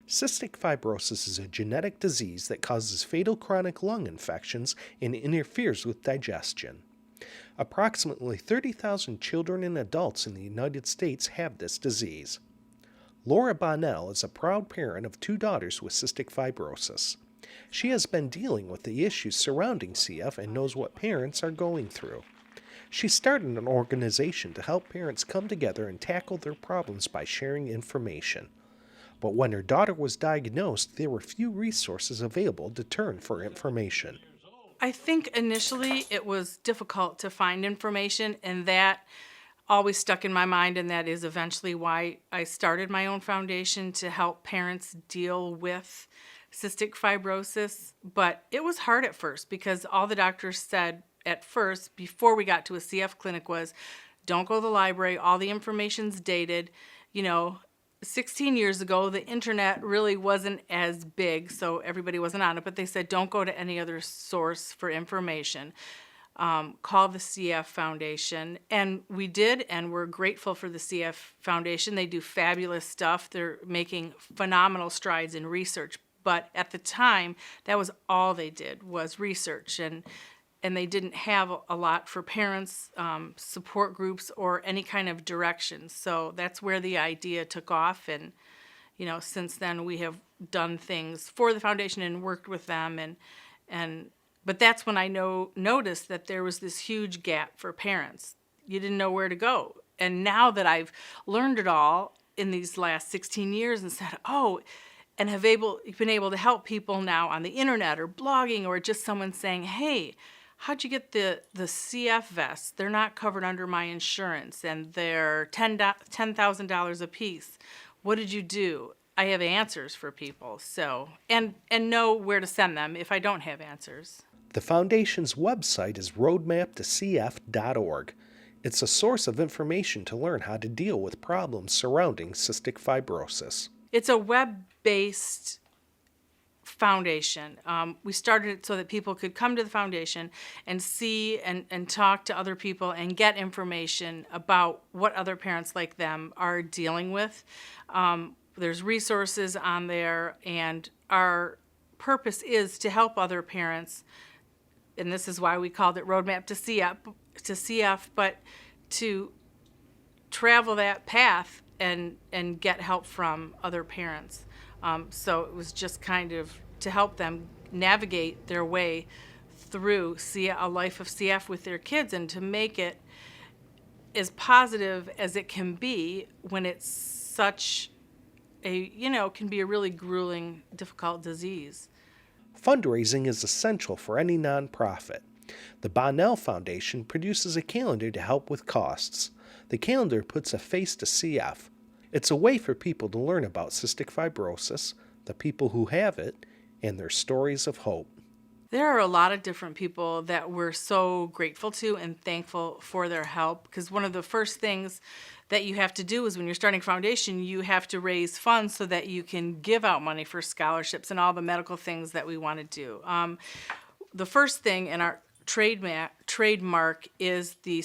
Cystic fibrosis is a genetic disease that causes fatal chronic lung infections and interferes with digestion. Approximately 30,000 children and adults in the United States have this disease. Laura Bonnell is a proud parent of two daughters with cystic fibrosis. She has been dealing with the issues surrounding CF and knows what parents are going through. She started an organization to help parents come together and tackle their problems by sharing information. But when her daughter was diagnosed, there were few resources available to turn for information. I think initially it was difficult to find information, and that always stuck in my mind, and that is eventually why I started my own foundation to help parents deal with cystic fibrosis. But it was hard at first because all the doctors said at first, before we got to a CF clinic, was don't go to the library, all the information's dated. 16 years ago, the internet really wasn't as big, so everybody wasn't on it, but they said don't go to any other source for information. Call the CF Foundation. And we did, and we're grateful for the CF Foundation. They do fabulous stuff. They're making phenomenal strides in research. But at the time, that was all they did was research. And they didn't have a lot for parents, support groups, or any kind of direction. So that's where the idea took off. And, since then we have done things for the foundation and worked with them. But that's when I noticed that there was this huge gap for parents. You didn't know where to go. And now that I've learned it all in these last 16 years and said, and have been able to help people now on the internet or blogging or just someone saying, hey, how'd you get the CF vests? They're not covered under my insurance, and they're $10,000 a piece. What did you do? I have answers for people, and know where to send them if I don't have answers. The Foundation's website is roadmaptocf.org. It's a source of information to learn how to deal with problems surrounding cystic fibrosis. It's a web-based foundation. We started it so that people could come to the foundation and see and talk to other people and get information about what other parents like them are dealing with. There's resources on there, and our purpose is to help other parents, and this is why we called it Roadmap to CF, but to travel that path and get help from other parents. So it was just kind of to help them navigate their way through a life of CF with their kids, and to make it as positive as it can be when it's such can be a really grueling, difficult disease. Fundraising is essential for any nonprofit. The Bonnell Foundation produces a calendar to help with costs. The calendar puts a face to CF. It's a way for people to learn about cystic fibrosis, the people who have it, and their stories of hope. There are a lot of different people that we're so grateful to and thankful for their help, because one of the first things that you have to do is when you're starting a foundation, you have to raise funds so that you can give out money for scholarships and all the medical things that we want to do. The first thing in our trademark is the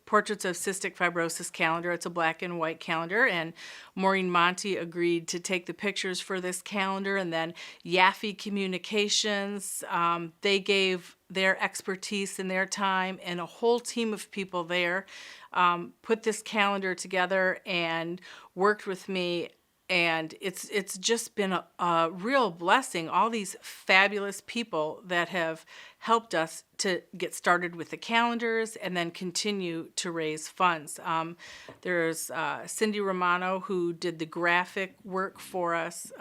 Portraits of Cystic Fibrosis calendar. It's a black and white calendar, and Maureen Monty agreed to take the pictures for this calendar, and then Yaffe Communications, they gave their expertise and their time, and a whole team of people there put this calendar together and worked with me. And it's just been a real blessing, all these fabulous people that have helped us to get started with the calendars and then continue to raise funds. There's Cindy Romano, who did the graphic work for us.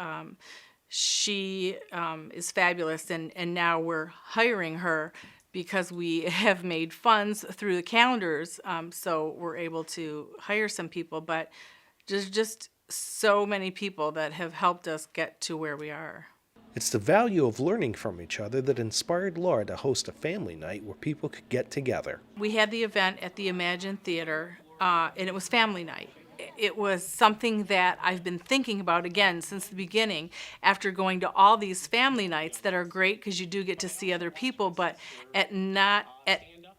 She is fabulous, and now we're hiring her because we have made funds through the calendars, so we're able to hire some people. But just so many people that have helped us get to where we are. It's the value of learning from each other that inspired Laura to host a family night where people could get together. We had the event at the Imagine Theater, and it was family night. It was something that I've been thinking about again since the beginning, after going to all these family nights that are great because you do get to see other people, but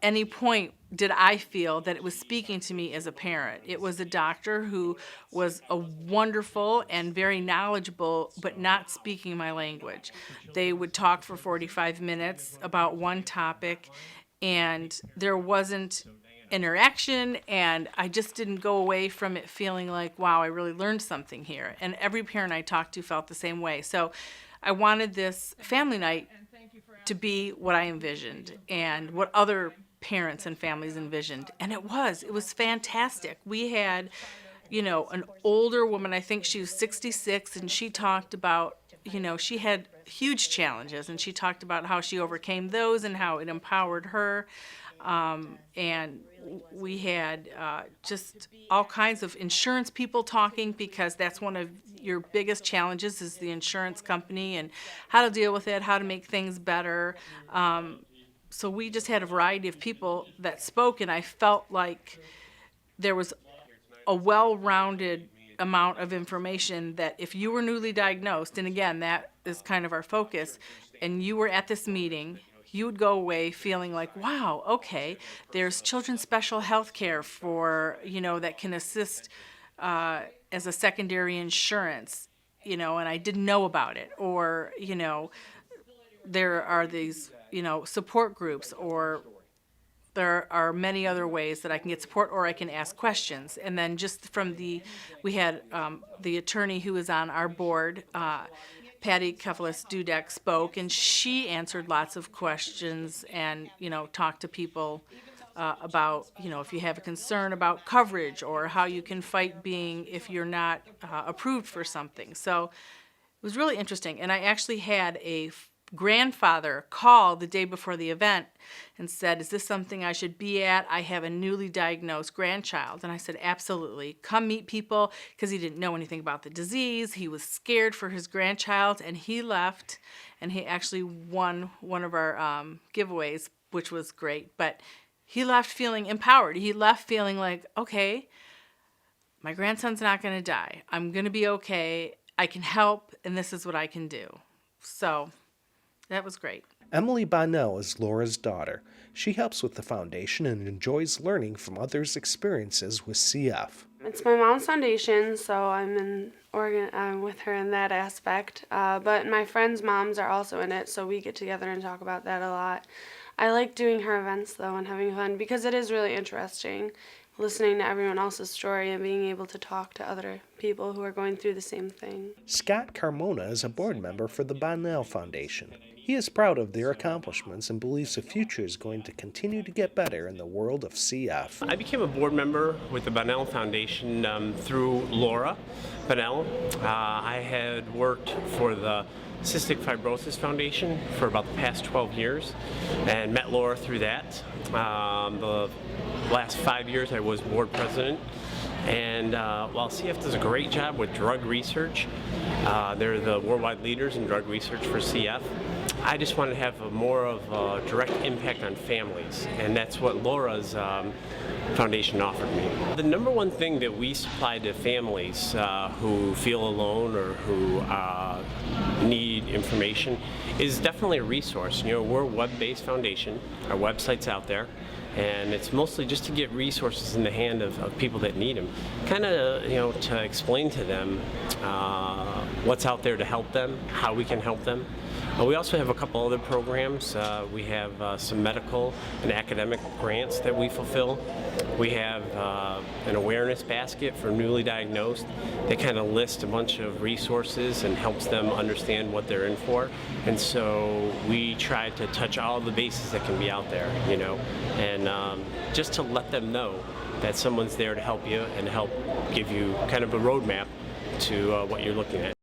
any point did I feel that it was speaking to me as a parent. It was a doctor who was a wonderful and very knowledgeable, but not speaking my language. They would talk for 45 minutes about one topic, and there wasn't interaction, and I just didn't go away from it feeling like, wow, I really learned something here. And every parent I talked to felt the same way. So I wanted this family night to be what I envisioned and what other parents and families envisioned. And it was fantastic. We had, an older woman, I think she was 66, and she talked about, she had huge challenges, and she talked about how she overcame those and how it empowered her. And we had just all kinds of insurance people talking, because that's one of your biggest challenges is the insurance company and how to deal with it, how to make things better. So we just had a variety of people that spoke, and I felt like there was a well-rounded amount of information that if you were newly diagnosed, and again, that is kind of our focus, and you were at this meeting, you would go away feeling like, wow, okay, there's children's special health care for, that can assist as a secondary insurance, and I didn't know about it. Or, there are these, support groups, or there are many other ways that I can get support, or I can ask questions. And then just from we had the attorney who was on our board, Patty Kefelis-Dudek, spoke, and she answered lots of questions and, talked to people about, if you have a concern about coverage or how you can fight if you're not approved for something. So it was really interesting. And I actually had a grandfather call the day before the event and said, is this something I should be at? I have a newly diagnosed grandchild. And I said, absolutely. Come meet people, because he didn't know anything about the disease. He was scared for his grandchild, and he left, and he actually won one of our giveaways, which was great. But he left feeling empowered. He left feeling like, okay, my grandson's not going to die. I'm going to be okay. I can help, and this is what I can do. So that was great. Emily Bonnell is Laura's daughter. She helps with the foundation and enjoys learning from others' experiences with CF. It's my mom's foundation, so I'm with her in that aspect. But my friends' moms are also in it, so we get together and talk about that a lot. I like doing her events, though, and having fun, because it is really interesting listening to everyone else's story and being able to talk to other people who are going through the same thing. Scott Carmona is a board member for the Bonnell Foundation. He is proud of their accomplishments and believes the future is going to continue to get better in the world of CF. I became a board member with the Bonnell Foundation through Laura Bonnell. I had worked for the Cystic Fibrosis Foundation for about the past 12 years and met Laura through that. The last 5 years I was board president. And while CF does a great job with drug research, they're the worldwide leaders in drug research for CF, I just wanted to have more of a direct impact on families, and that's what Laura's foundation offered me. The number one thing that we supply to families who feel alone or who need information is definitely a resource. We're a web-based foundation. Our website's out there. And it's mostly just to get resources in the hand of people that need them. Kind of, to explain to them what's out there to help them, how we can help them. We also have a couple other programs. We have some medical and academic grants that we fulfill. We have an awareness basket for newly diagnosed that kind of lists a bunch of resources and helps them understand what they're in for. And so we try to touch all the bases that can be out there, and just to let them know that someone's there to help you and help give you kind of a roadmap to what you're looking at.